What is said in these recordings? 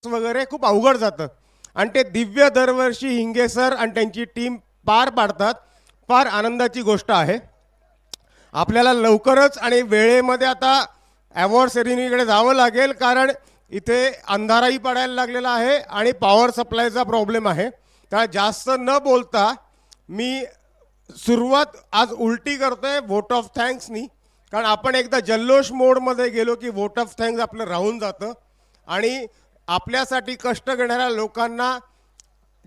वगैरे खूप अवघड जातं आणि ते दिव्य दरवर्षी हिंगे सर आणि त्यांची टीम पार पाडतात. फार आनंदाची गोष्ट आहे. आपल्याला लवकरच आणि वेळेमध्ये आता अवॉर्ड सेरेमनीकडे जावं लागेल, कारण इथे अंधाराही पडायला लागलेला आहे आणि पॉवर सप्लायचा प्रॉब्लेम आहे. त्या जास्त न बोलता मी सुरुवात आज उलटी करतोय व्होट ऑफ थँक्सनी, कारण आपण एकदा जल्लोष मोडमध्ये गेलो की व्होट ऑफ थँक्स आपलं राहून जातं आणि आपल्यासाठी कष्ट घेणाऱ्या लोकांना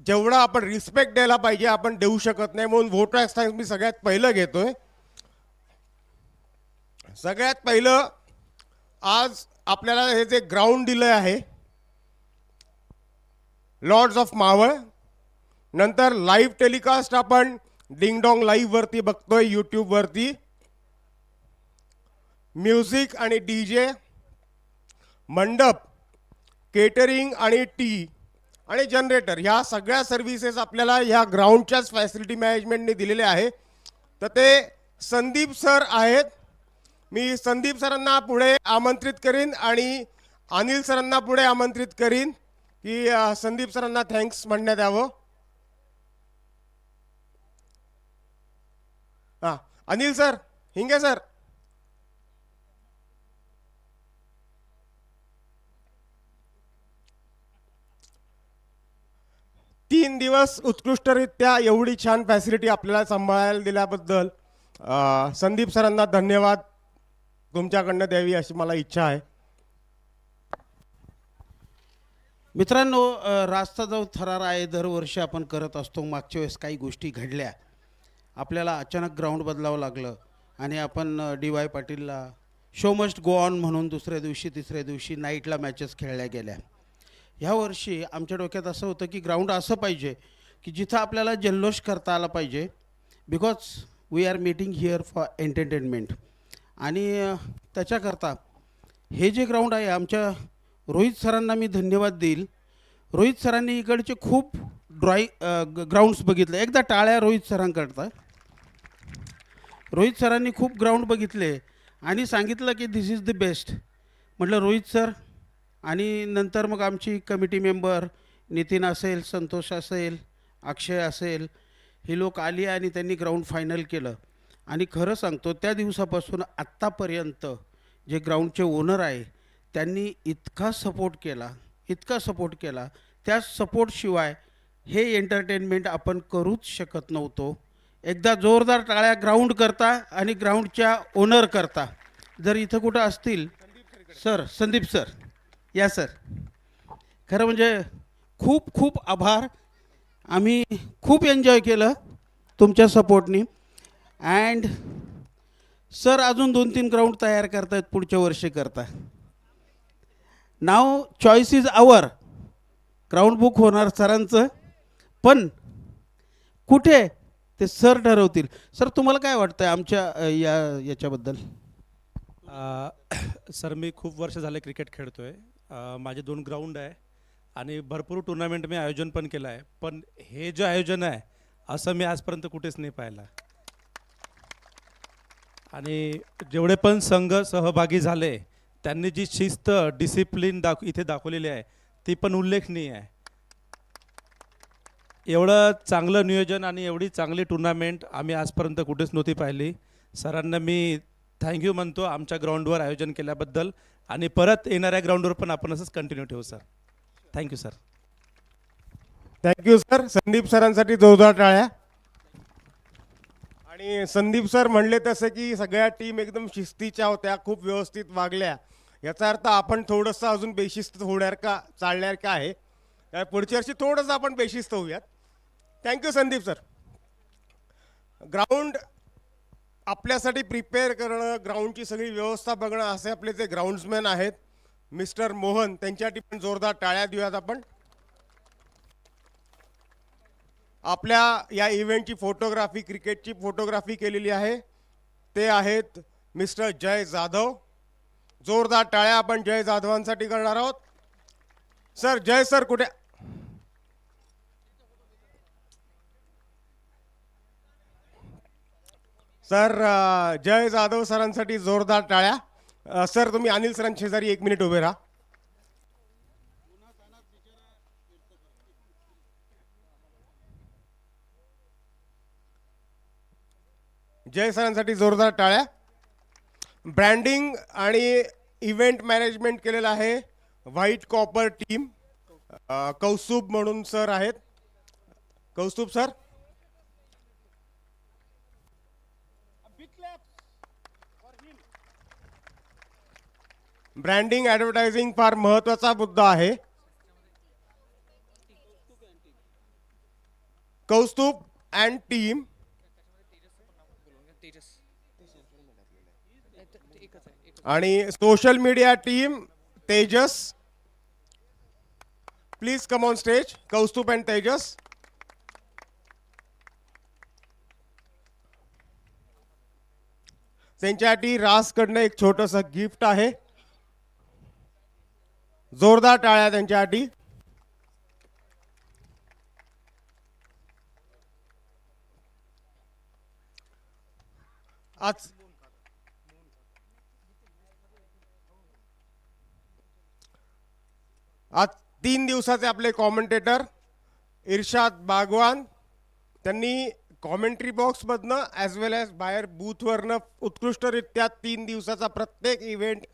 जेवढा आपण रिस्पेक्ट द्यायला पाहिजे आपण देऊ शकत नाही. म्हणून व्होट ऑफ थँक्स मी सगळ्यात पहिलं घेतोय. सगळ्यात पहिलं आज आपल्याला हे जे ग्राउंड दिलं आहे लॉर्ड्स ऑफ मावळ, नंतर लाईव्ह टेलिकास्ट आपण डिंगडॉंग लाईव्हवरती बघतोय यूट्यूबवरती. म्युझिक आणि डी जे, मंडप, केटरिंग आणि टी आणि जनरेटर, ह्या सगळ्या सर्व्हिसेस आपल्याला ह्या ग्राउंडच्याच फॅसिलिटी मॅनेजमेंटने दिलेले आहे. तर ते संदीप सर आहेत. मी संदीप सरांना पुढे आमंत्रित करीन आणि अनिल सरांना पुढे आमंत्रित करीन की संदीप सरांना थँक्स म्हणण्यात यावं. हां, अनिल सर, हिंगे सर. तीन दिवस उत्कृष्टरित्या एवढी छान फॅसिलिटी आपल्याला सांभाळायला दिल्याबद्दल संदीप सरांना धन्यवाद तुमच्याकडनं द्यावी अशी मला इच्छा आहे. मित्रांनो, रास्ता जो थरार आहे दरवर्षी आपण करत असतो. मागच्या वेळेस काही गोष्टी घडल्या, आपल्याला अचानक ग्राउंड बदलावं लागलं आणि आपण DY पाटीलला शो मस्ट गो ऑन म्हणून दुसऱ्या दिवशी तिसऱ्या दिवशी नाईटला मॅचेस खेळल्या गेल्या. ह्या वर्षी आमच्या डोक्यात असं होतं की ग्राउंड असं पाहिजे की जिथं आपल्याला जल्लोष करता आला पाहिजे, because we are meeting here for entertainment. आणि त्याच्याकरता हे जे ग्राउंड आहे, आमच्या रोहित सरांना मी धन्यवाद देईल. रोहित सरांनी इकडचे खूप ग्राउंड्स बघितले. एकदा टाळ्या रोहित सरांकरता. रोहित सरांनी खूप ग्राउंड बघितले आणि सांगितलं की दिस इज द बेस्ट. म्हटलं रोहित सर. आणि नंतर मग आमची कमिटी मेंबर नितीन असेल, संतोष असेल, अक्षय असेल, ही लोक आली आणि त्यांनी ग्राउंड फायनल केलं. आणि खरं सांगतो, त्या दिवसापासून आत्तापर्यंत जे ग्राउंडचे ओनर आहे त्यांनी इतका सपोर्ट केला, त्या सपोर्टशिवाय हे एंटरटेनमेंट आपण करूच शकत नव्हतो. एकदा जोरदार टाळ्या ग्राउंड करता आणि ग्राउंडच्या ओनर करता. जर इथं कुठं असतील सर, संदीप सर, या सर. खरं म्हणजे खूप खूप आभार. आम्ही खूप एन्जॉय केलं तुमच्या सपोर्टनी. अँड सर अजून 2-3 ग्राउंड तयार करतायत पुढच्या वर्षी करता. Now choice is our. Ground book होणार सरांचं, पण कुठे ते सर ठरवतील. सर, तुम्हाला काय वाटतं आमच्या याच्याबद्दल? सर, मी खूप वर्ष झाले क्रिकेट खेळतोय. माझे 2 ग्राउंड आहे आणि भरपूर टुर्नामेंट मी आयोजन पण केलं आहे. पण हे जे आयोजन आहे असं मी आजपर्यंत कुठेच नाही पाहिलं. आणि जेवढे पण संघ सहभागी झाले त्यांनी जी शिस्त, डिसिप्लिन इथे दाखवलेली आहे ती पण उल्लेखनीय आहे. एवढं चांगलं नियोजन आणि एवढी चांगली टुर्नामेंट आम्ही आजपर्यंत कुठेच नव्हती पाहिली. सरांना मी थँक्यू म्हणतो आमच्या ग्राउंडवर आयोजन केल्याबद्दल. आणि परत येणाऱ्या ग्राउंडवर पण आपण असंच कंटिन्यू ठेवू sir. Thank you sir. Thank you sir. Sandeep सरांसाठी जोरदार टाळ्या. आणि संदीप सर म्हणले तसे की सगळ्या टीम एकदम शिस्तीच्या होत्या, खूप व्यवस्थित वागल्या. याचा अर्थ आपण थोडंसं अजून बेशिस्त चालणार का आहे. पुढच्या वर्षी थोडंसं आपण बेशिस्त होऊयात. Thank you Sandeep sir. ग्राउंड आपल्यासाठी प्रिपेअर करणं, ग्राउंडची सगळी व्यवस्था बघणं, असे आपले जे ग्राउंड्समॅन आहेत मिस्टर मोहन, त्यांच्यासाठी पण जोरदार टाळ्या देऊयात आपण. आपल्या या इव्हेंटची फोटोग्राफी, क्रिकेटची फोटोग्राफी केलेली आहे ते आहेत मिस्टर जय जाधव. जोरदार टाळ्या आपण जय जाधवांसाठी करणार आहोत. सर, जय सर कुठे? सर, जय जाधव सरांसाठी जोरदार टाळ्या. सर, तुम्ही अनिल सरांच्या शेजारी 1 मिनिट उभे राहा. जय सरांसाठी जोरदार टाळ्या. ब्रँडिंग आणि इव्हेंट मॅनेजमेंट केलेलं आहे व्हाईट कॉपर टीम. कौस्तुभ म्हणून सर आहेत. कौस्तुभ सर. ब्रँडिंग ॲडव्हर्टायझिंग फार महत्त्वाचा मुद्दा आहे. Kaustubh and team. आणि social media team Tejas. Please come on stage. Kaustubh and Tejas. त्यांच्यासाठी रासकडनं एक छोटंसं गिफ्ट आहे. जोरदार टाळ्या त्यांच्यासाठी. आज 3 दिवसाचे आपले कॉमेंटेटर इर्शाद बागवान. त्यांनी कॉमेंट्री बॉक्समधनं ॲज वेल ॲज बाहेर बूथवरनं उत्कृष्टरित्या 3 दिवसाचा प्रत्येक इव्हेंट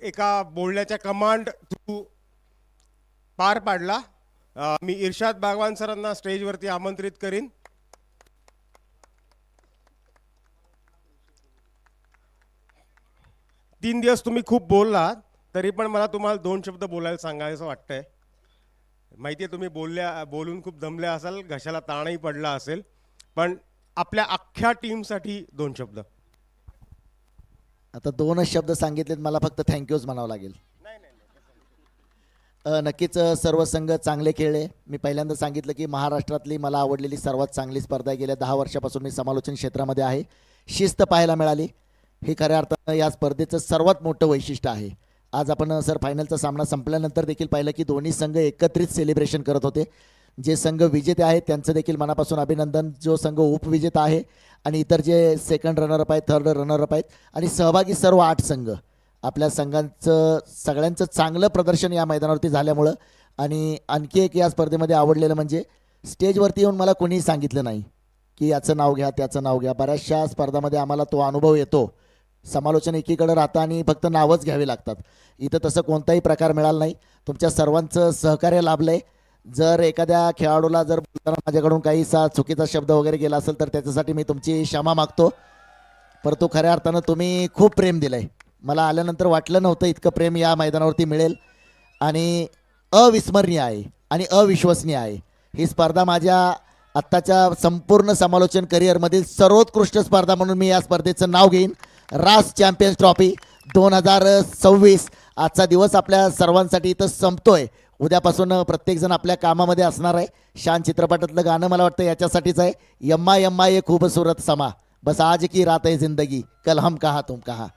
एका बोलण्याच्या कमांड थ्रू पार पाडला. मी इर्शाद बागवान सरांना स्टेजवरती आमंत्रित करीन. तीन दिवस तुम्ही खूप बोललात, तरी पण मला तुम्हाला 2 शब्द बोलायला सांगायचं वाटतंय. माहिती आहे तुम्ही बोलून खूप दमले असाल, घशाला ताणही पडला असेल, पण आपल्या अख्ख्या टीमसाठी 2 शब्द. आता 2च शब्द सांगितलेत, मला फक्त थँक्यूच म्हणावं लागेल. नक्कीच सर्व संघ चांगले खेळले. मी पहिल्यांदा सांगितलं की महाराष्ट्रातली मला आवडलेली सर्वात चांगली स्पर्धा गेल्या 10 वर्षापासून मी समालोचन क्षेत्रामध्ये आहे. शिस्त पाहायला मिळाली, हे खऱ्या अर्थानं या स्पर्धेचं सर्वात मोठं वैशिष्ट्य आहे. आज आपण सर फायनलचा सामना संपल्यानंतर देखील पाहिलं की दोन्ही संघ एकत्रित सेलिब्रेशन करत होते. जे संघ विजेते आहेत त्यांचं देखील मनापासून अभिनंदन. जो संघ उपविजेता आहे आणि इतर जे सेकंड रनरअप आहेत, थर्ड रनरअप आहेत आणि सहभागी सर्व 8 संघ, आपल्या संघांचं सगळ्यांचं चांगलं प्रदर्शन या मैदानावरती झाल्यामुळं. आणि आणखी एक या स्पर्धेमध्ये आवडलेलं म्हणजे स्टेजवरती येऊन मला कोणीही सांगितलं नाही की याचं नाव घ्या त्याचं नाव घ्या. बऱ्याचशा स्पर्धामध्ये आम्हाला तो अनुभव येतो, समालोचन एकीकडे राहतं आणि फक्त नावच घ्यावी लागतात. इथं तसं कोणताही प्रकार मिळाला नाही. तुमच्या सर्वांचं सहकार्य लाभलं आहे. जर एखाद्या खेळाडूला जर बोलताना माझ्याकडून काहीसा चुकीचा शब्द वगैरे गेला असेल तर त्याच्यासाठी मी तुमची क्षमा मागतो. परंतु खऱ्या अर्थानं तुम्ही खूप प्रेम दिलं आहे. मला आल्यानंतर वाटलं नव्हतं इतकं प्रेम या मैदानावरती मिळेल आणि अविस्मरणीय आहे आणि अविश्वसनीय आहे. ही स्पर्धा माझ्या आत्ताच्या संपूर्ण समालोचन करिअरमधील सर्वोत्कृष्ट स्पर्धा म्हणून मी या स्पर्धेचं नाव घेईन. रास चॅम्पियन्स ट्रॉफी 2026. आजचा दिवस आपल्या सर्वांसाठी इथं संपतोय. उद्यापासून प्रत्येकजण आपल्या कामामध्ये असणार आहे. शान चित्रपटातलं गाणं मला वाटतं याच्यासाठीच आहे, यम्मा यम्मा ये खूबसूरत समा, बस आज की रात है जिंदगी, कल हम कहा तुम कहा.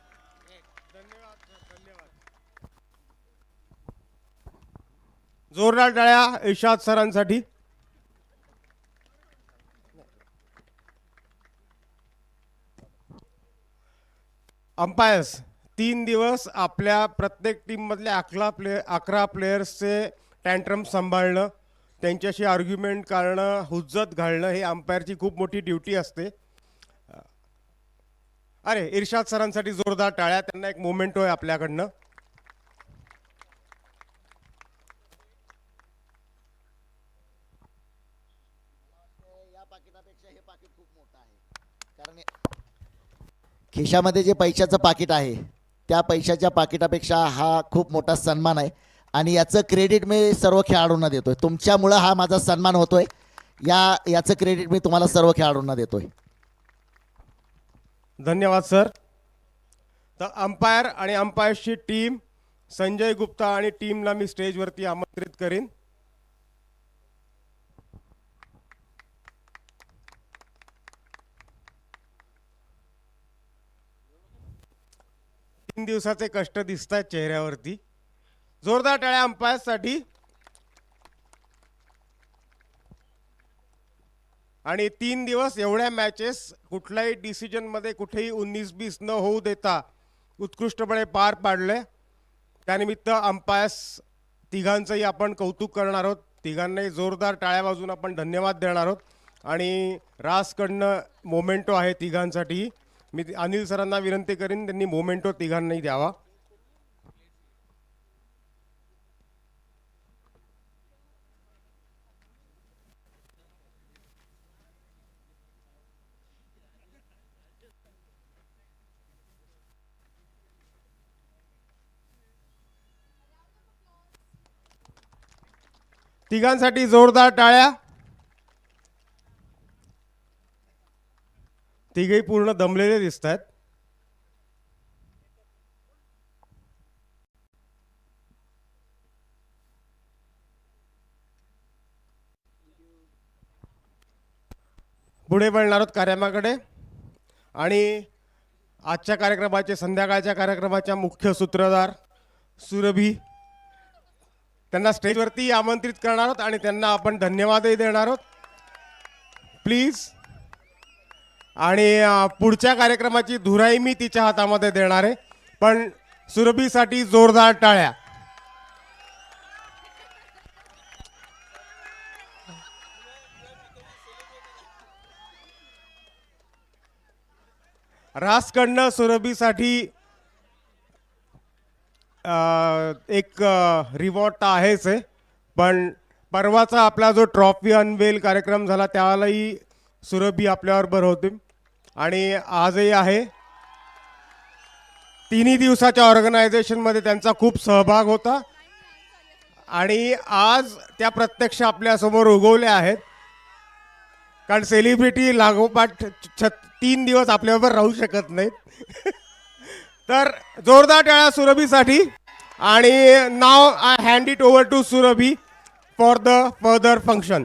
जोरदार टाळ्या इर्शाद सरांसाठी. अंपायर्स 3 दिवस आपल्या प्रत्येक टीममधल्या 11 प्लेयर्सचे टँट्रम सांभाळणं, त्यांच्याशी आर्ग्युमेंट करणं, हुज्जत घालणं, हे अंपायरची खूप मोठी ड्युटी असते. अरे इर्शाद सरांसाठी जोरदार टाळ्या. त्यांना एक मोमेंटो आहे आपल्याकडनं. खिशामध्ये जे पैशाचं पाकिट आहे त्या पैशाच्या पाकिटापेक्षा हा खूप मोठा सन्मान आहे आणि याचं क्रेडिट मी सर्व खेळाडूंना देतोय. तुमच्यामुळं हा माझा सन्मान होतोय. याचं क्रेडिट मी तुम्हाला सर्व खेळाडूंना देतोय. धन्यवाद सर. तर अंपायर आणि अंपायर्सची टीम, संजय गुप्ता आणि टीमला मी स्टेजवरती आमंत्रित करीन. तीन दिवसाचे कष्ट दिसत आहेत चेहऱ्यावरती. जोरदार टाळ्या अंपायर्ससाठी. आणि 3 दिवस एवढ्या मॅचेस कुठल्याही डिसिजनमध्ये कुठेही 19-20 न होऊ देता उत्कृष्टपणे पार पाडले. त्यानिमित्त अंपायर्स तिघांचंही आपण कौतुक करणार आहोत. तिघांनाही जोरदार टाळ्या वाजवून आपण धन्यवाद देणार आहोत. आणि रासकडनं मोमेंटो आहे तिघांसाठी. मी अनिल सरांना विनंती करीन त्यांनी मोमेंटो तिघांनाही द्यावा. तिघांसाठी जोरदार टाळ्या. तिघही पूर्ण दमलेले दिसत आहेत. पुढे वळणार आहोत कार्यामाकडे आणि आजच्या कार्यक्रमाचे संध्याकाळच्या कार्यक्रमाच्या मुख्य सूत्रधार सुरभी त्यांना स्टेजवरती आमंत्रित करणार आहोत आणि त्यांना आपण धन्यवादही देणार आहोत. प्लीज. आणि पुढच्या कार्यक्रमाची धुराई मी तिच्या हातामध्ये देणार आहे, पण सुरभीसाठी जोरदार टाळ्या. रासकडनं सुरभीसाठी एक रिवॉर्ड तर आहेच आहे, पण परवाचा आपला जो ट्रॉफी अनवेल कार्यक्रम झाला त्यावेळेलाही सुरभी आपल्याबरोबर होती आणि आजही आहे. तिन्ही दिवसाच्या ऑर्गनायझेशनमध्ये त्यांचा खूप सहभाग होता आणि आज त्या प्रत्यक्ष आपल्यासमोर उगवल्या आहेत, कारण सेलिब्रिटी लागोपाठ 3 दिवस आपल्याबरोबर राहू शकत नाहीत. तर जोरदार टाळ्या सुरभीसाठी. आणि now I hand it over to Surabhi for the further function.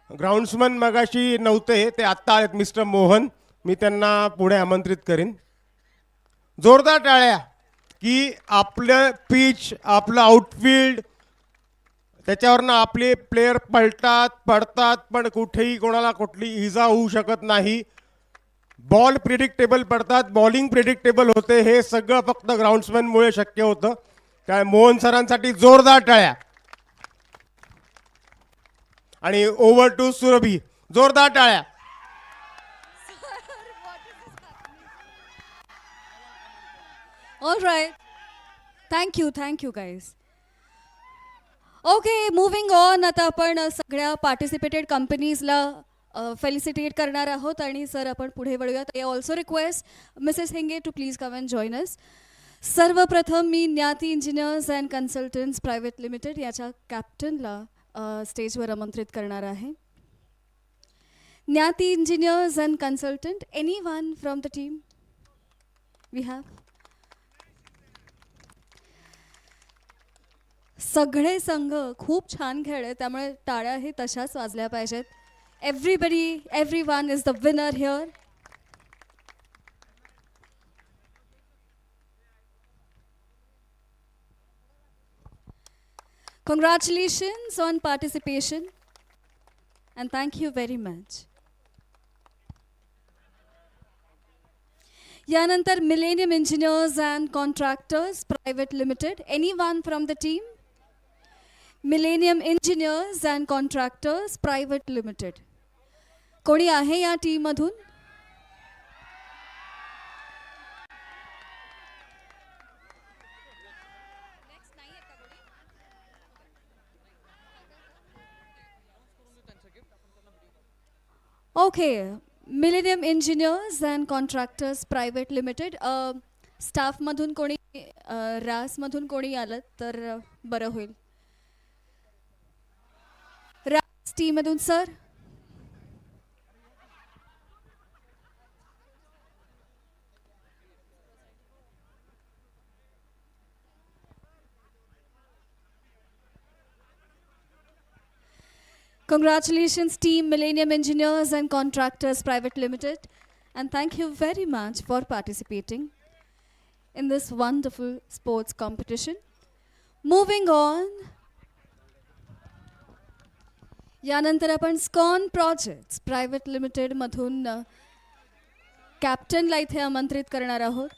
Groundsman मगाशी नव्हते, ते आत्ता आहेत मिस्टर मोहन. मी त्यांना पुढे आमंत्रित करीन. जोरदार टाळ्या की आपलं पिच, आपलं आउटफील्ड, त्याच्यावरनं आपले प्लेयर पडतात पण कुठेही कोणाला कुठली इजा होऊ शकत नाही. बॉल प्रिडिक्टेबल पडतात, बॉलिंग प्रिडिक्टेबल होते. हे सगळं फक्त ग्राउंड्समॅनमुळे शक्य होतं. काय मोहन सरांसाठी जोरदार टाळ्या. आणि ओव्हर टू सुरभी. जोरदार टाळ्या. All right. Thank you guys. Okay, moving on. आता आपण सगळ्या पार्टिसिपेटेड कंपनीजला फेलिसिटेट करणार आहोत आणि सर आपण पुढे वळूयात. I also request missus Henge to please come and join us. सर्वप्रथम मी Dnyati engineers and consultants private limited याच्या कॅप्टनला स्टेजवर आमंत्रित करणार आहे. Dnyati engineers and consultant, any one from the team we have. सगळे संघ खूप छान खेळले, त्यामुळे टाळ्याही तशाच वाजल्या पाहिजेत. Every one is the winner here. Congratulations on participation and thank you very much. यानंतर Millennium engineers and contractors private limited, any one from the team. Millennium engineers and contractors private limited, कोणी आहे या टीममधून? Okay, Millennium engineers and contractors private limited. स्टाफमधून कोणी, रासमधून कोणी आलं तर बरं होईल. रास टीममधून sir. Congratulations team Millennium Engineers and Contractors Private Limited, and thank you very much for participating in this wonderful sports competition. Moving on, यानंतर आपण स्कॉन प्रोजेक्ट्स प्रायव्हेट लिमिटेड मधून कॅप्टनला इथे आमंत्रित करणार आहोत.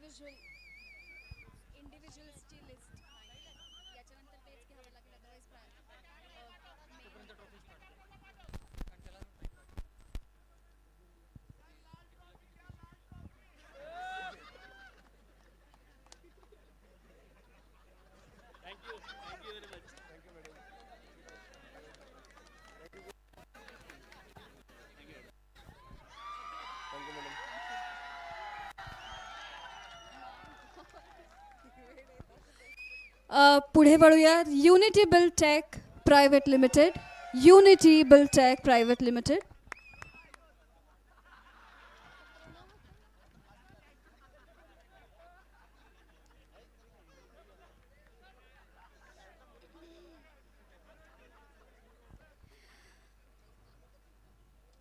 इंडिव्हिज्युअल्सची लिस्ट याच्यानंतर तेच घ्यावं लागेल पुढे वळूया. Unity Buildtech private limited. Unity Buildtech private limited.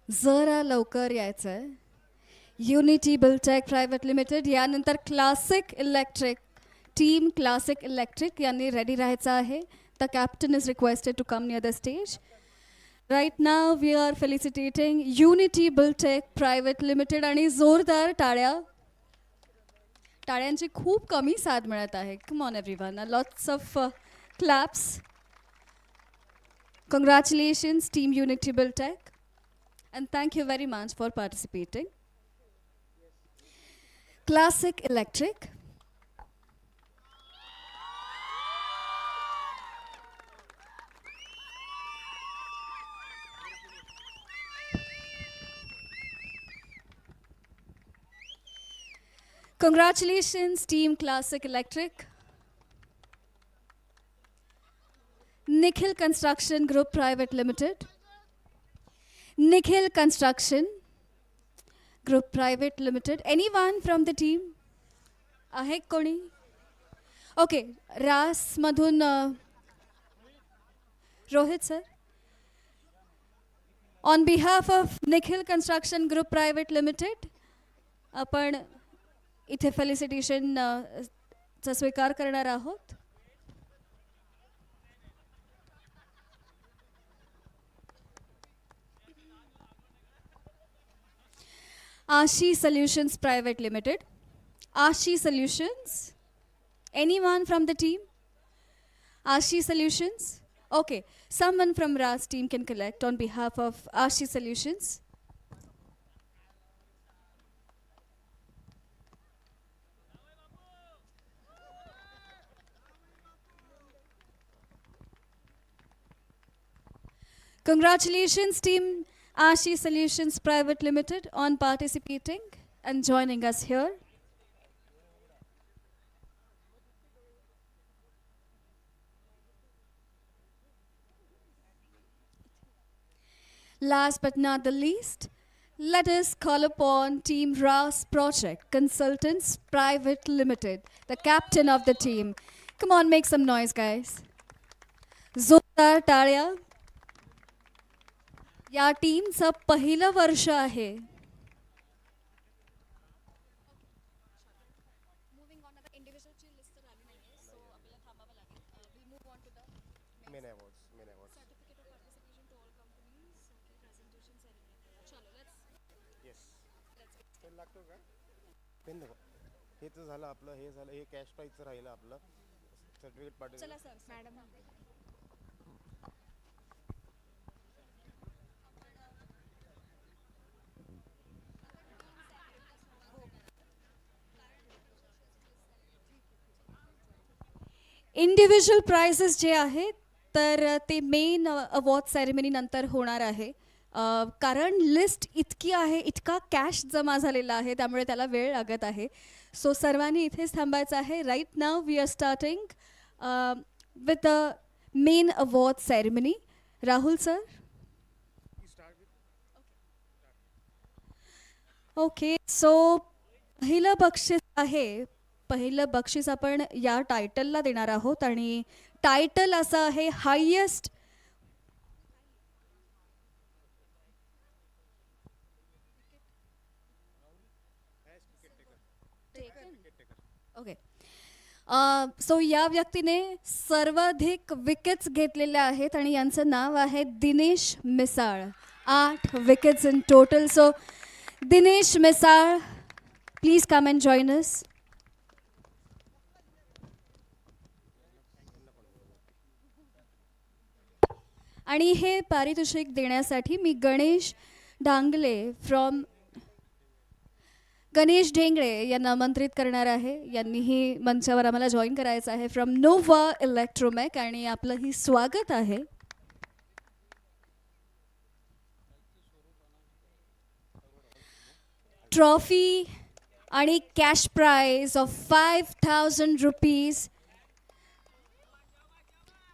जरा लवकर यायचं आहे. Unity Buildtech private limited. यानंतर Classic electric. Team Classic electric यांनी रेडी राहायचं आहे. The captain is requested to come near the stage. Right now we are felicitating Unity Buildtech private limited. आणि जोरदार टाळ्या. टाळ्यांची खूप कमी साथ मिळत आहे. Come on everyone, lots of claps. Congratulations team Unity Buildtech and thank you very much for participating. Classic Electric. Congratulations team Classic Electric. Nikhil Construction Group Private Limited. Nikhil Construction Group Private Limited. Anyone from the team? आहे कोणी? Okay, रासमधून Rohit sir. On behalf of Nikhil construction group private limited आपण इथे felicitation चा स्वीकार करणार आहोत. Ashi Solutions Private Limited. Ashi Solutions. Anyone from the team? Ashi Solutions. Okay, someone from RAS team can collect on behalf of Ashi Solutions. Congratulations team Ashi Solutions Private Limited on participating and joining us here. Last but not the least, let us call upon Team RAS Project Consultants Private Limited, the captain of the team. Come on, make some noise, guys. जोरदार टाळ्या. या टीमचं पहिलं वर्ष आहे. हे तर झालं आपलं. हे झालं, हे कॅश प्राईजचं राहिलं आपलं. सर्टिफिकेट पाठवलं. चला सर, मॅडम. इंडिव्हिज्युअल प्राइजेस जे आहेत तर ते मेन अवॉर्ड सेरेमनी नंतर होणार आहे. कारण लिस्ट इतकी आहे, इतका कॅश जमा झालेला आहे, त्यामुळे त्याला वेळ लागत आहे. सो सर्वांनी इथेच थांबायचं आहे. Right now we are starting with the main award ceremony. Rahul sir. Okay, so पहिलं बक्षीस आहे. पहिलं बक्षीस आपण या टायटलला देणार आहोत आणि टायटल असं आहे हायेस्ट ओके. सो या व्यक्तीने सर्वाधिक विकेट्स घेतलेल्या आहेत आणि यांचं नाव आहे Dinesh Misal. 8 wickets in total. So Dinesh Misal, please come and join अस. आणि हे पारितोषिक देण्यासाठी मी गणेश ढेंगळे यांना आमंत्रित करणार आहे. यांनीही मंचावर आम्हाला जॉईन करायचं आहे फ्रॉम नोवा इलेक्ट्रोमॅक आणि आपलंही स्वागत आहे. ट्रॉफी आणि cash prize of 5,000 rupees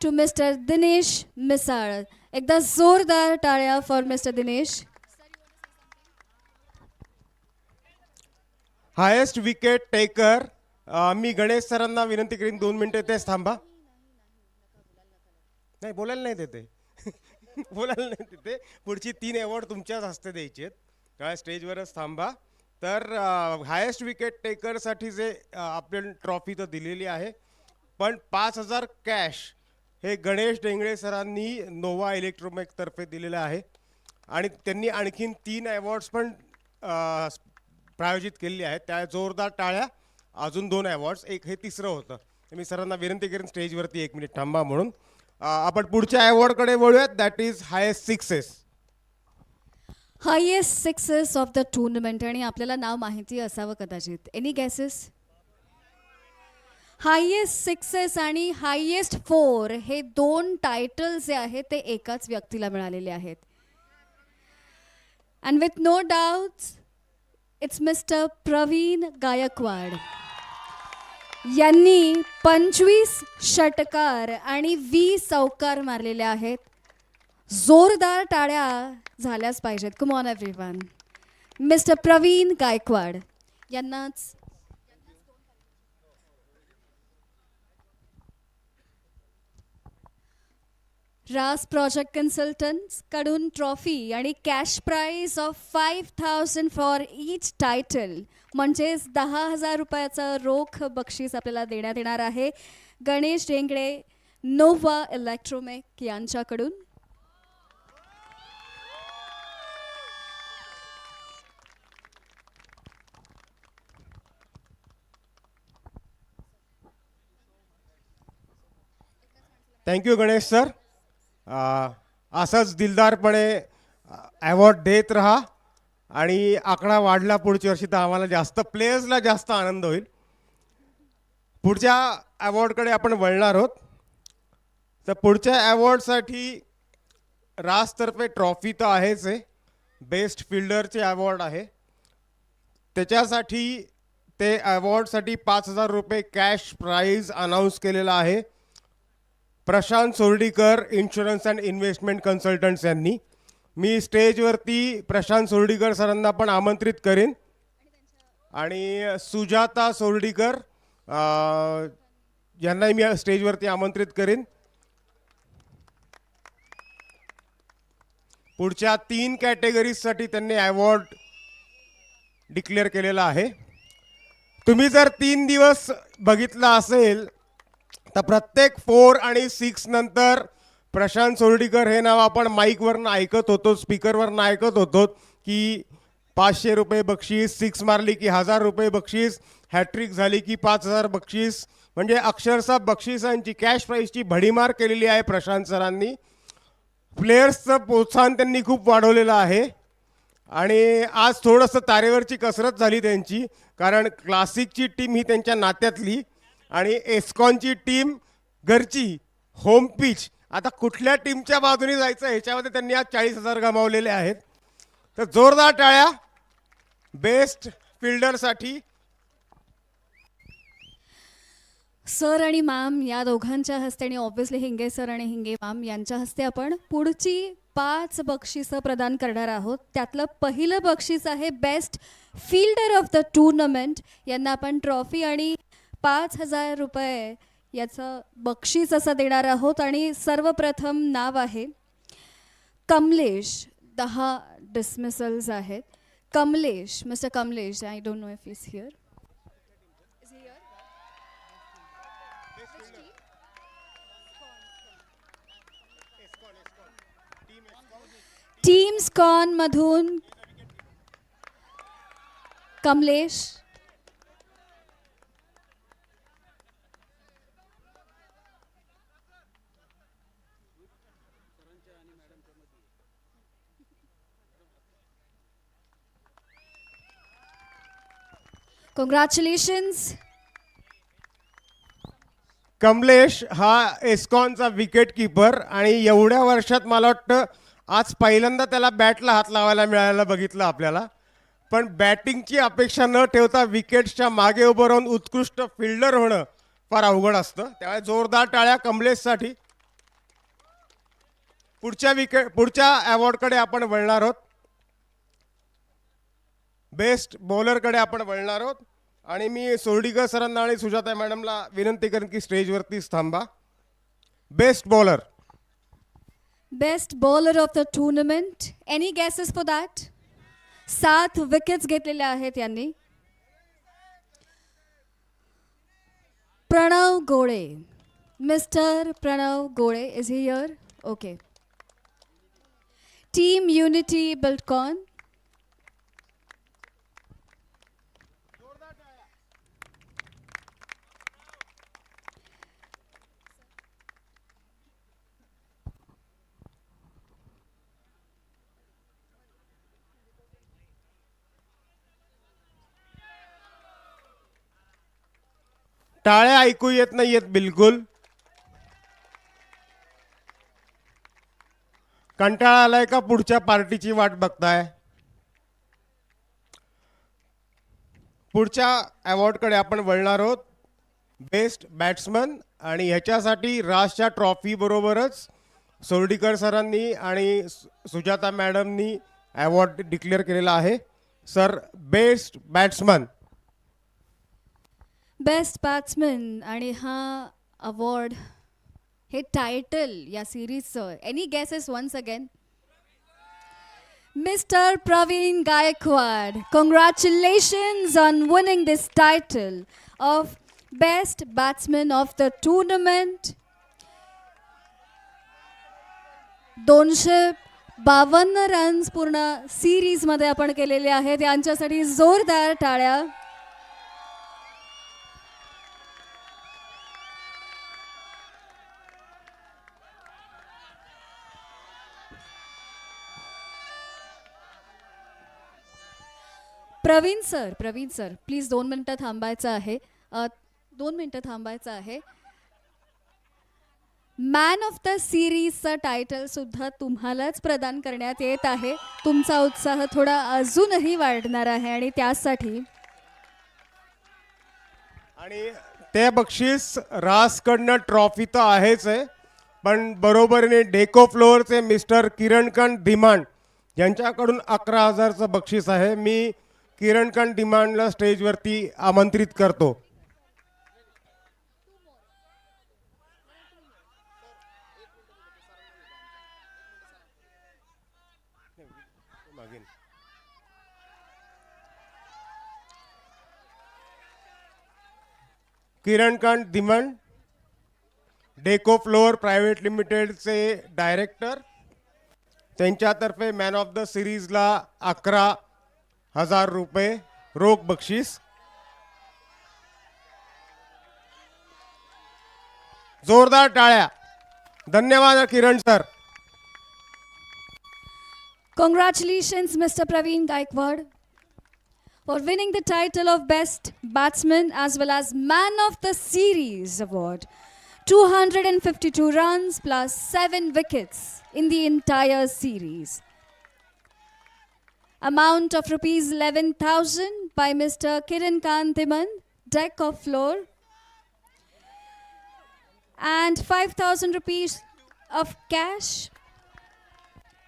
to mister Dinesh Misal. एकदा जोरदार टाळ्या for mister Dinesh. Highest wicket taker मी गणेश सरांना विनंती करीन 2 मिनिटं तेच थांबा. नाही बोलायला नाही देते बोलायला नाही देते. पुढची 3 अवॉर्ड तुमच्याच हस्ते द्यायचे आहेत, काय स्टेजवरच थांबा. तर हायेस्ट विकेट टेकरसाठी जे आपण ट्रॉफी तर दिलेली आहे, पण 5,000 कॅश हे गणेश ढेंगळे सरांनी नोवा इलेक्ट्रोमॅकतर्फे दिलेलं आहे. आणि त्यांनी आणखीन 3 अवॉर्ड्स पण प्रायोजित केलेली आहेत. त्या जोरदार टाळ्या. अजून 2 अवॉर्ड्स, एक हे तिसरं होतं. मी सरांना विनंती करेन स्टेजवरती 1 मिनिट थांबा म्हणून. आपण पुढच्या अवॉर्डकडे वळूयात. That is highest sixes. Highest sixes of the tournament. आणि आपल्याला नाव माहिती असावं कदाचित. Any gases? हायेस्ट सिक्सेस आणि हायेस्ट 4 हे 2 टायटल्स जे आहेत ते एकाच व्यक्तीला मिळालेले आहेत. And with no doubts it's mister Pravin Gaikwad. यांनी 25 षटकार आणि 20 चौकार मारलेले आहेत. जोरदार टाळ्या झाल्याच पाहिजेत. Come on everyone. Mister Pravin Gaikwad यांनाच रास प्रोजेक्ट कन्सल्टंट्स कडून ट्रॉफी आणि cash prize of 5,000 for each title म्हणजेच 10,000 रुपयाचं रोख बक्षीस आपल्याला देण्यात येणार आहे गणेश ढेंगळे नोवा इलेक्ट्रोमॅक यांच्याकडून. Thank you Ganesh sir. असंच दिलदारपणे अवॉर्ड देत राहा आणि आकडा वाढला पुढच्या वर्षी तर आम्हाला जास्त प्लेयर्सला जास्त आनंद होईल. पुढच्या अवॉर्डकडे आपण वळणार आहोत. तर पुढच्या अवॉर्डसाठी रासतर्फे ट्रॉफी तर आहेच आहे, बेस्ट फिल्डरचे अवॉर्ड आहे. त्याच्यासाठी ते अवॉर्डसाठी 5,000 रुपये कॅश प्राईज अनाऊन्स केलेला आहे Prashant Sordikar insurance and investment consultants यांनी. मी स्टेजवरती प्रशांत सोर्डीकर सरांना पण आमंत्रित करेन आणि सुजाता सोर्डीकर यांनाही मी स्टेजवरती आमंत्रित करेन. पुढच्या 3 कॅटेगरीजसाठी त्यांनी अवॉर्ड डिक्लेअर केलेला आहे. तुम्ही जर 3 दिवस बघितला असेल तर प्रत्येक 4 आणि 6 नंतर प्रशांत सोर्डीकर हे नाव आपण माईकवरनं ऐकत होतो, स्पीकरवरनं ऐकत होतो की 500 रुपये बक्षीस, 6 मारली की 1,000 रुपये बक्षीस, हॅट्रिक झाली की 5,000 बक्षीस. म्हणजे अक्षरशः बक्षिसांची कॅश प्राईजची भडीमार केलेली आहे प्रशांत सरांनी. प्लेयर्सचं प्रोत्साहन त्यांनी खूप वाढवलेलं आहे आणि आज थोडंसं तारेवरची कसरत झाली त्यांची, कारण क्लासिकची टीम ही त्यांच्या नात्यातली आणि एस्कॉनची टीम घरची होम पिच. आता कुठल्या टीमच्या बाजूने जायचं ह्याच्यामध्ये त्यांनी आज 40,000 गमावलेले आहेत. तर जोरदार टाळ्या बेस्ट फिल्डरसाठी. सर आणि मॅम या दोघांच्या हस्ते आणि ऑब्व्हियसली हिंगे सर आणि हिंगे मॅम यांच्या हस्ते आपण पुढची 5 बक्षिसं प्रदान करणार आहोत. त्यातलं पहिलं बक्षीस आहे best fielder of the tournament. यांना आपण ट्रॉफी आणि 5,000 रुपये याचं बक्षीस असं देणार आहोत. आणि सर्वप्रथम नाव आहे कमलेश. 10 डिसमिसल्स आहेत. Kamlesh, mister Kamlesh, I don't know if is here. Team स्कॉन मधून कमलेश. कॉंग्रॅच्युलेशन्स. कमलेश हा एस्कॉनचा विकेट किपर आणि एवढ्या वर्षात मला वाटतं आज पहिल्यांदा त्याला बॅटला हात लावायला मिळायला बघितलं आपल्याला. पण बॅटिंगची अपेक्षा न ठेवता विकेट्सच्या मागे उभं राहून उत्कृष्ट फिल्डर होणं फार अवघड असतं. त्यामुळे जोरदार टाळ्या कमलेशसाठी. पुढच्या अवॉर्डकडे आपण वळणार आहोत. बेस्ट बॉलरकडे आपण वळणार आहोत आणि मी सोर्डीकर सरांना आणि सुजाता मॅडमला विनंती करेन की स्टेजवरतीच थांबा. Best bowler. Best bowler of the tournament. Any gases for that? 7 wickets घेतलेल्या आहेत यांनी. प्रणव गोळे. मिस्टर प्रणव गोळे, is he here? Okay. Team unity Buildcon. टाळ्या ऐकू येत नाहीयेत बिलकुल. कंटाळा आलाय का पुढच्या पार्टीची वाट बघताय? पुढच्या अवॉर्डकडे आपण वळणार आहोत. बेस्ट बॅट्समन आणि ह्याच्यासाठी राजच्या ट्रॉफी बरोबरच सोर्डीकर सरांनी आणि सुजाता मॅडमनी अवॉर्ड डिक्लेअर केलेला आहे. Sir, best batsman. Best batsman आणि हा अवॉर्ड, हे टायटल या सिरीजचं. Any guesses once again? Mister Pravin Gaikwad, congratulations on winning this title of best batsman of the tournament. 252 runs पूर्ण सिरीजमध्ये आपण केलेले आहेत. यांच्यासाठी जोरदार टाळ्या. प्रवीण सर प्लीज 2 मिनिटं थांबायचं आहे. 2 मिनिटं थांबायचं आहे. मॅन ऑफ द सिरीजचं टायटल सुद्धा तुम्हालाच प्रदान करण्यात येत आहे. तुमचा उत्साह थोडा अजूनही वाढणार आहे आणि त्यासाठी आणि ते बक्षीस रासकडनं ट्रॉफी तर आहेच आहे, पण बरोबरीने डेको फ्लोअरचे मिस्टर किरणकांत धीमान यांच्याकडून 11,000चं बक्षीस आहे. मी किरणकांत धीमानला स्टेजवरती आमंत्रित करतो. किरणकांत धीमान, डेको फ्लोअर प्रायव्हेट लिमिटेडचे डायरेक्टर, त्यांच्यातर्फे मॅन ऑफ द सिरीजला 11,000 रुपये रोख बक्षीस. जोरदार टाळ्या. धन्यवाद किरण sir. congratulations Mr. Praveen Gaikwad for winning the title of Best Batsman as well as Man of the Series award. 252 runs plus 7 wickets in the entire series. Amount of rupees 11,000 by Mr. Kirenkant Dhiman, deck of floor. And 5,000 rupees of cash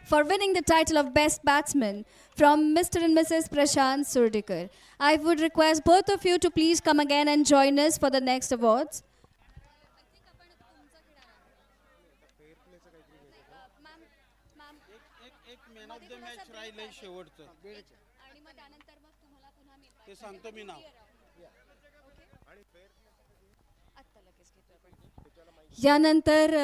for winning the title of Best Batsman from Mr. and Mrs. Prashant Surdikar. I would request both of you to please come again and join us for the next awards. एक man of the match राहिलंय शेवटचं, ते सांगतो मी नाव. यानंतर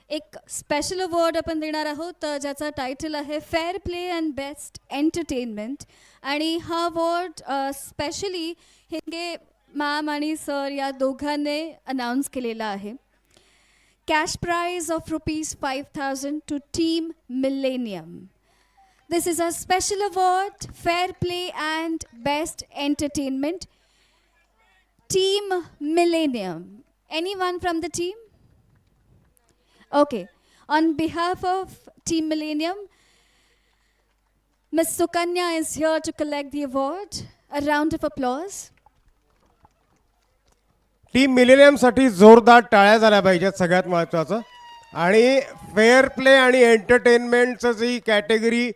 एक special award आपण देणार आहोत ज्याचा टायटल आहे fair play and best entertainment. आणि हा अवॉर्ड स्पेशली हिंगे मॅम आणि सर या दोघांनी अनाऊन्स केलेला आहे. Cash prize of rupees 5,000 to team Millennium. This is a special award, Fair Play and Best Entertainment. Team Millennium. Anyone from the team? Okay. On behalf of Team Millennium, Ms. Sukanya is here to collect the award. A round of applause. Team मिलेनियमसाठी जोरदार टाळ्या झाल्या पाहिजेत सगळ्यात महत्त्वाचं. आणि fair play आणि एंटरटेनमेंटचं जी category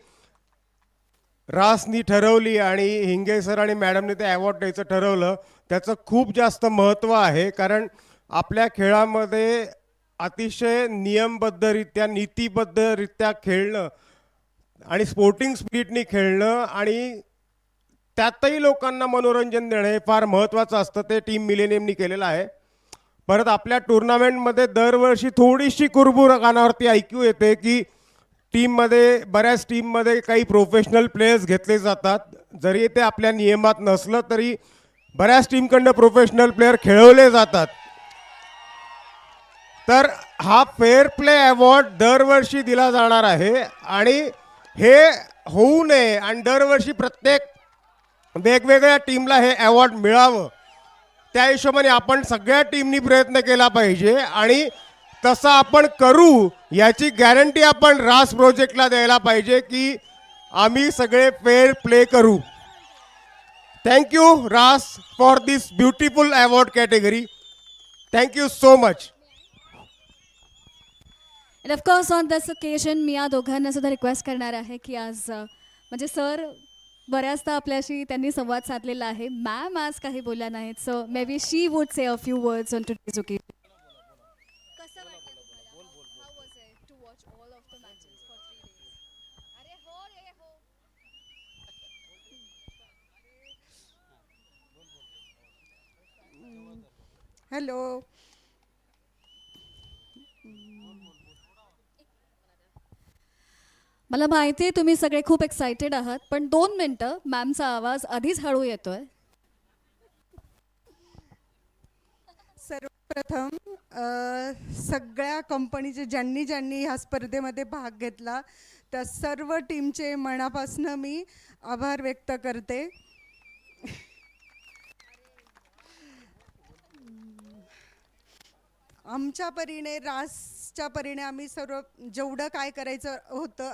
रासनी ठरवली आणि हिंगे सर आणि मॅडमने ते अवॉर्ड द्यायचं ठरवलं, त्याचं खूप जास्त महत्त्व आहे. कारण आपल्या खेळामध्ये अतिशय नियमबद्धरित्या नीतिबद्धरित्या खेळणं आणि स्पोर्टिंग स्पिरिटनी खेळणं आणि त्यातही लोकांना मनोरंजन देणं हे फार महत्त्वाचं असतं. ते टीम मिलेनियमनी केलेलं आहे. परत आपल्या टुर्नामेंटमध्ये दरवर्षी थोडीशी कुरबुर कानावरती ऐकू येते की बऱ्याच टीममध्ये काही प्रोफेशनल प्लेयर्स घेतले जातात. जरी ते आपल्या नियमात नसलं तरी बऱ्याच टीमकडनं प्रोफेशनल प्लेयर खेळवले जातात. तर हा फेअर प्ले अवॉर्ड दरवर्षी दिला जाणार आहे आणि हे होऊ नये आणि दरवर्षी प्रत्येक वेगवेगळ्या टीमला हे अवॉर्ड मिळावं, त्या हिशोबाने आपण सगळ्या टीमनी प्रयत्न केला पाहिजे आणि तसं आपण करू याची गॅरंटी आपण रास प्रोजेक्टला द्यायला पाहिजे की आम्ही सगळे फेअर प्ले करू. थँक्यू रास for this beautiful award category. Thank you so much. And of course on this occasion मी या दोघांना सुद्धा रिक्वेस्ट करणार आहे की आज म्हणजे सर बऱ्याचदा आपल्याशी त्यांनी संवाद साधलेला आहे. मॅम आज काही बोलल्या नाहीत, so maybe she would say a few words on today's occasion. कसं वाटलं तुम्हाला? How was it to watch all of the matches for 3 days? अरे हो रे हो. हॅलो. मला माहिती आहे तुम्ही सगळे खूप एक्सायटेड आहात, पण 2 मिनटं. मॅमचा आवाज आधीच हळू येतोय. सर्वप्रथम सगळ्या कंपनीचे ज्यांनी ह्या स्पर्धेमध्ये भाग घेतला त्या सर्व टीमचे मनापासून मी आभार व्यक्त करते. आमच्या परीने रासच्या परीने आम्ही सर्व जेवढं काय करायचं होतं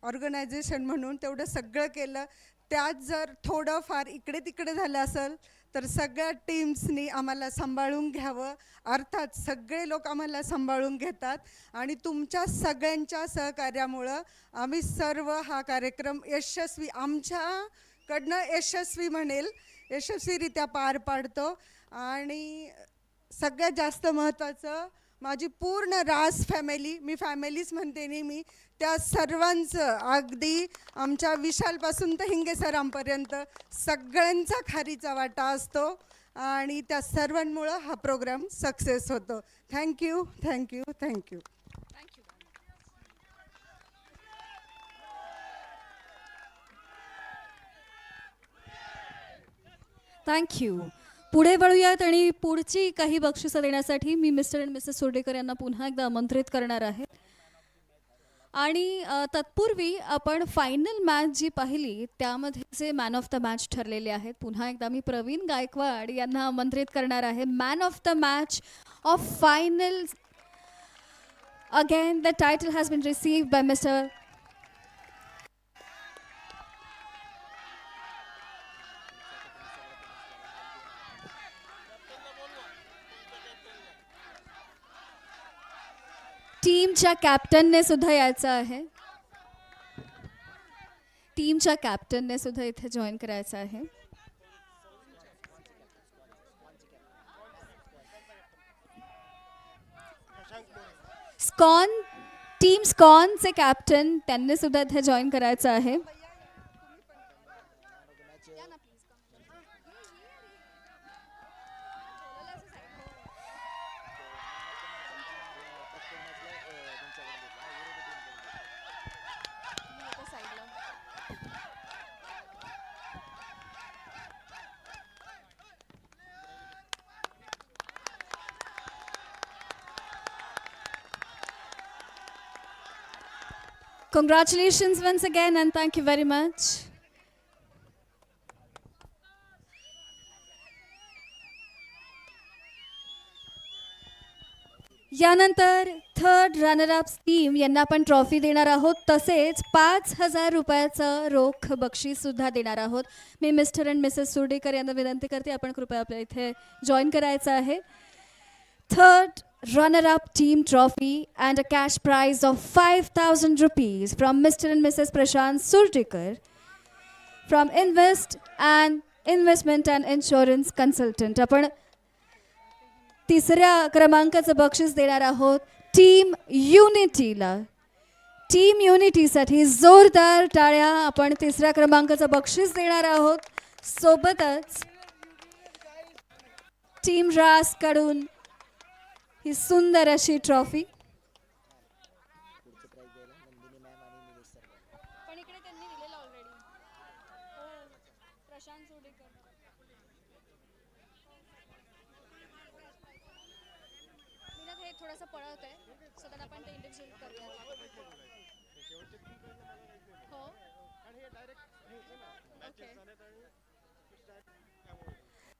ऑर्गनायझेशन म्हणून तेवढं सगळं केलं. त्यात जर थोडंफार इकडे तिकडे झालं असेल तर सगळ्या टीम्सनी आम्हाला सांभाळून घ्यावं. अर्थात सगळे लोक आम्हाला सांभाळून घेतात आणि तुमच्या सगळ्यांच्या सहकार्यामुळं आम्ही सर्व हा कार्यक्रम आमच्याकडनं यशस्वीरित्या पार पाडतो. आणि सगळ्यात जास्त महत्त्वाचं माझी पूर्ण रास फॅमिली, मी फॅमिलीच म्हणते नेहमी, त्या सर्वांचं अगदी आमच्या विशालपासून तर हिंगे सरांपर्यंत सगळ्यांचा खारीचा वाटा असतो आणि त्या सर्वांमुळं हा प्रोग्राम सक्सेस होतो. Thank you thank you thank you. थँक्यू. पुढे वळूयात आणि पुढची काही बक्षिसं देण्यासाठी मी मिस्टर अँड मिसेस सुर्डेकर यांना पुन्हा एकदा आमंत्रित करणार आहे. आणि तत्पूर्वी आपण फायनल मॅच जी पाहिली त्यामध्ये जे मॅन ऑफ द मॅच ठरलेले आहेत, पुन्हा एकदा मी प्रवीण गायकवाड यांना आमंत्रित करणार आहे. Man of the match of final, again the title has been received by mister टीमच्या कॅप्टनने सुद्धा यायचं आहे. टीमच्या कॅप्टनने सुद्धा इथे जॉईन करायचं आहे. टीम स्कॉनचे कॅप्टन त्यांनी सुद्धा इथे जॉईन करायचं आहे. Congratulations once again and thank you very much. यानंतर थर्ड रनर अप टीम यांना आपण ट्रॉफी देणार आहोत, तसेच 5,000 रुपयाचं रोख बक्षीस सुद्धा देणार आहोत. मी मिस्टर अँड मिसेस सुर्डेकर यांना विनंती करते, आपण कृपया आपल्या इथे जॉईन करायचं आहे. Third runner-up team trophy and a cash prize of 5,000 rupees from Mr. and Mrs. Prashant Surdekar from Investment and Insurance Consultant. आपण तिसऱ्या क्रमांकाचं बक्षीस देणार आहोत टीम युनिटीला. टीम युनिटीसाठी जोरदार टाळ्या. आपण तिसऱ्या क्रमांकाचं बक्षीस देणार आहोत. सोबतच टीम रास कडून ही सुंदर अशी ट्रॉफी. थोडासा पळवत आहे सो दॅट आपण ते इंडिव्हिज्युअल करूया. हो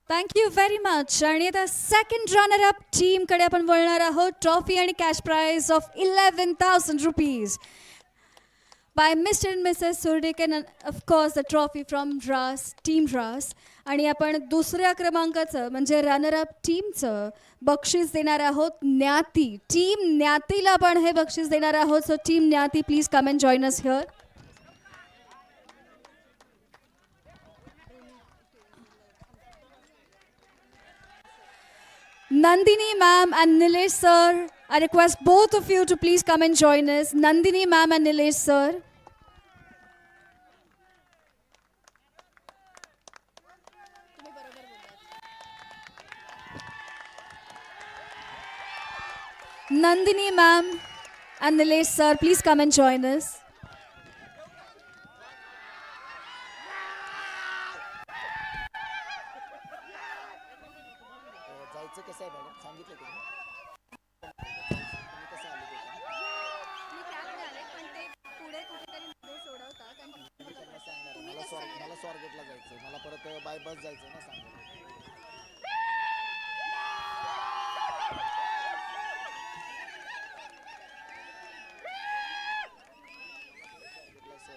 थँक्यू व्हेरी मच. आणि आता सेकंड रनर अप टीमकडे आपण वळणार आहोत. ट्रॉफी आणि cash prize of 11,000 rupees by mister and missus Surdekar and of course the trophy from Ras team Ras. आणि आपण दुसऱ्या क्रमांकाचं म्हणजे रनर अप टीमचं बक्षीस देणार आहोत न्याती. टीम न्यातीला आपण हे बक्षीस देणार आहोत. So team Nyati please come and join us here. Nandini ma'am and Nilesh sir, I request both of you to please come and join us. Nandini ma'am and Nilesh sir. Nandini ma'am and Nilesh sir, please come and join us. जायचं कसं आहे madam, सांगितलं तुम्ही कसं आले मला स्वारगेटला जायचं, मला परत बाय बस जायचं ना, सांगा.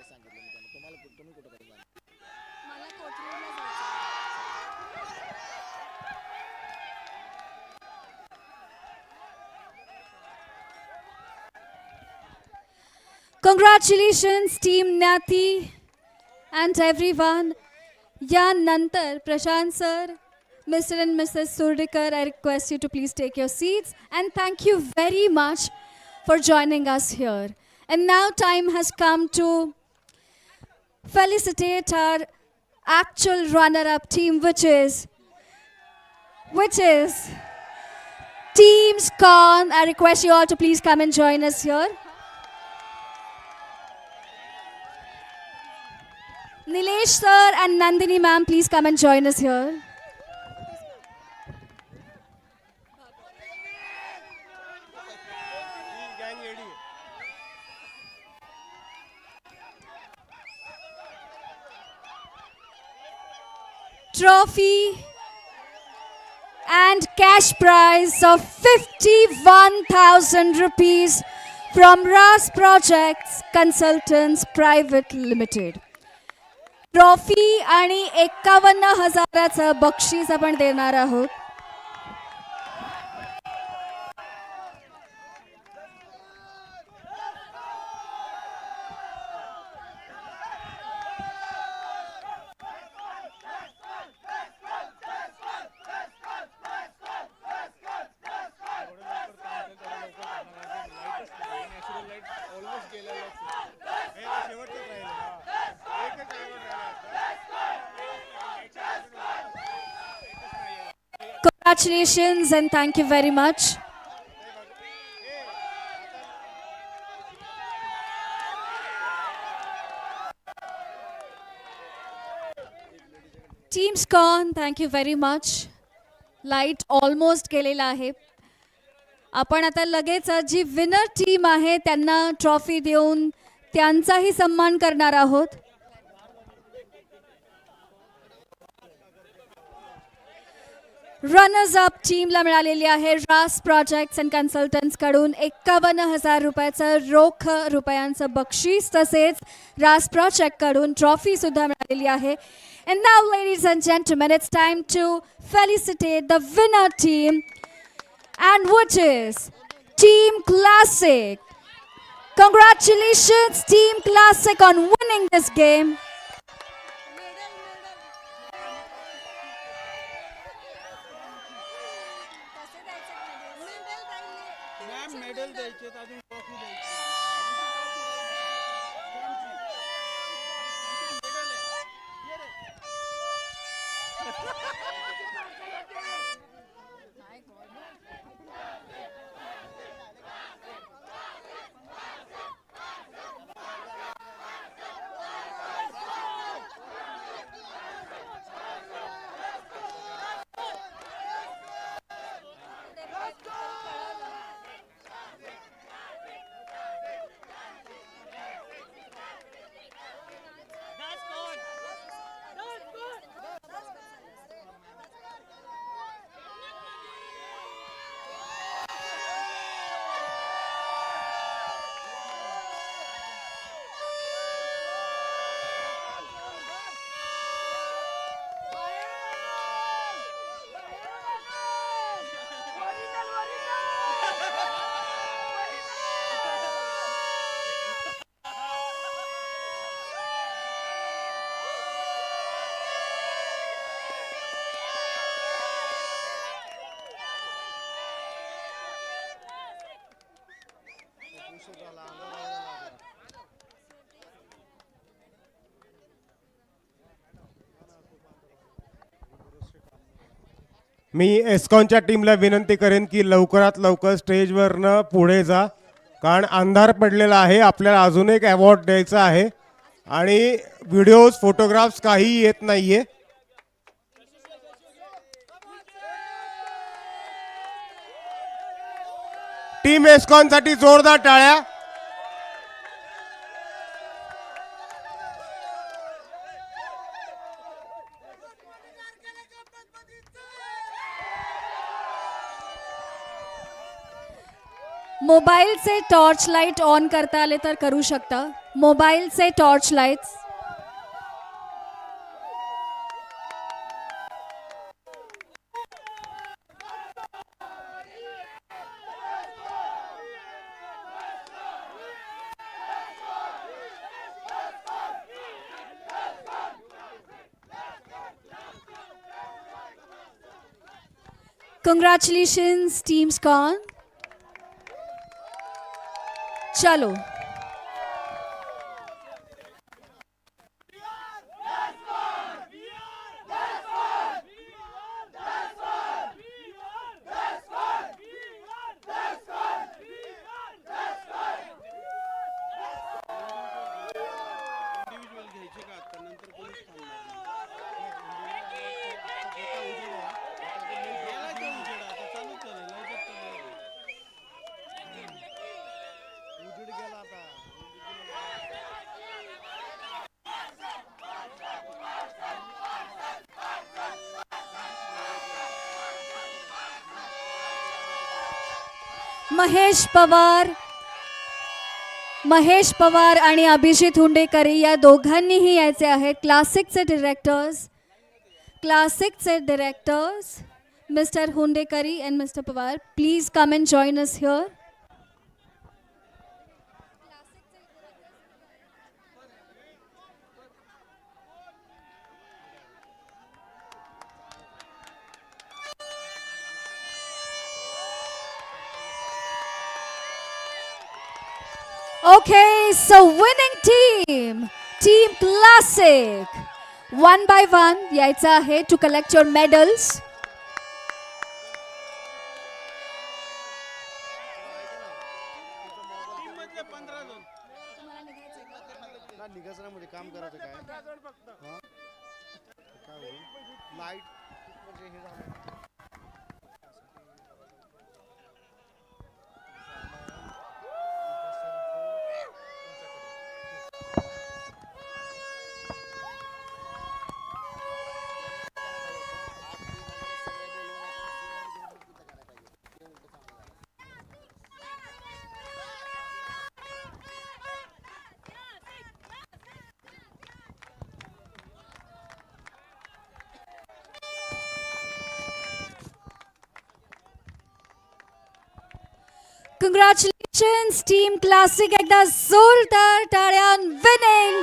सांगितलं मी त्यांना. तुम्हाला तुम्ही कुठं जाणार? मला कोथरूडला जायचं. Congratulations team Nati and everyone. यानंतर Prashant sir, Mr. and Mrs. Surdekar, I request you to please take your seats and thank you very much for joining us here. And now time has come to felicitate our actual runner-up team, which is Team SCON. I request you all to please come and join us here. Nilesh sir and Nandini ma'am, please come and join us here. Trophy and cash prize of 51,000 rupees from RAS Projects Consultants Private Limited. Trophy आणि 51,000चं बक्षीस आपण देणार आहोत. Congratulations and thank you very much. Team SCON, thank you very much. Light almost केलेला आहे. आपण आता लगेच जी विनर टीम आहे त्यांना ट्रॉफी देऊन त्यांचाही सन्मान करणार आहोत. रनर्स अप टीमला मिळालेली आहे रास प्रोजेक्ट्स अँड कन्सल्टंट्स कडून 51,000 रुपयाचं रोख रुपयांचं बक्षीस, तसेच रास प्रोजेक्ट कडून ट्रॉफी सुद्धा मिळालेली आहे. And now, ladies and gentlemen, it's time to felicitate the winner team, and which is Team Classic. Congratulations, Team Classic, on winning this game. Ma'am medal द्यायचे, अजून ट्रॉफी द्यायची. मी एस्कॉनच्या टीमला विनंती करेन की लवकरात लवकर स्टेजवरनं पुढे जा, कारण अंधार पडलेला आहे. आपल्याला अजून एक अवॉर्ड द्यायचा आहे आणि व्हिडिओज फोटोग्राफ्स काही येत नाहीये. टीम एस्कॉनसाठी जोरदार टाळ्या. मोबाईलचे टॉर्च लाईट ऑन करता आले तर करू शकता. मोबाईलचे torch lights. Congratulations, Team Scon. चलो इंडिव्हिज्युअल घ्यायचे का आता, नंतर कोणीच महेश पवार आणि अभिजित हुंडेकरी या दोघांनीही यायचे आहेत. क्लासिकचे directors mister Hundekari and mister Pawar, please come and join us here. Okay, so winning team Classic, one by one यायचं आहे to collect your medals. काम करायचं काय लाईट Congratulations, Team Classic एकदा जोरदार टाळ्या on winning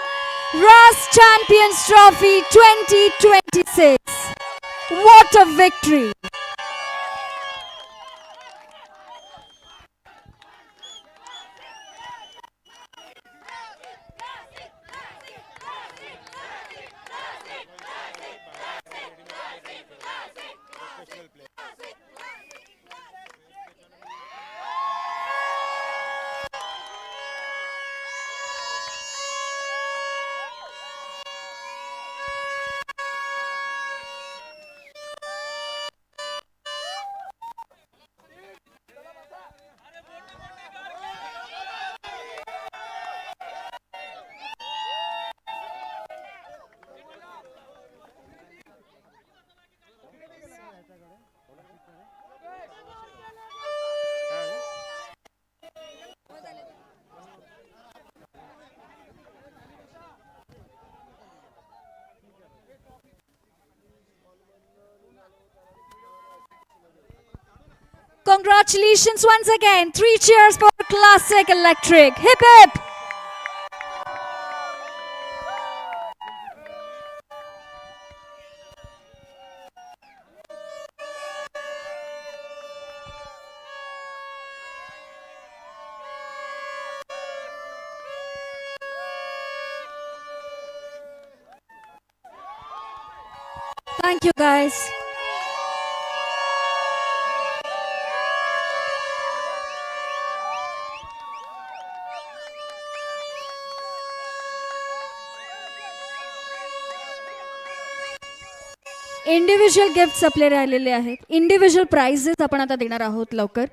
RAS Champions Trophy 2026. What a victory! Congratulations once again. 3 cheers for Classic Electric. Hip hip. Thank you guys. Individual gifts आपले राहिलेले आहेत. इंडिव्हिज्युअल प्राइजेस आपण आता देणार आहोत लवकर.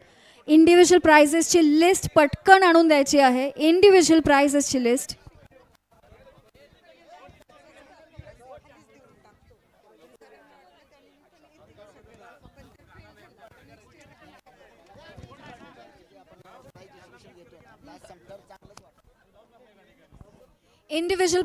इंडिव्हिज्युअल प्राइजेसची लिस्ट पटकन आणून द्यायची आहे. Individual प्राइजेसची list. इंडिव्हिज्युअल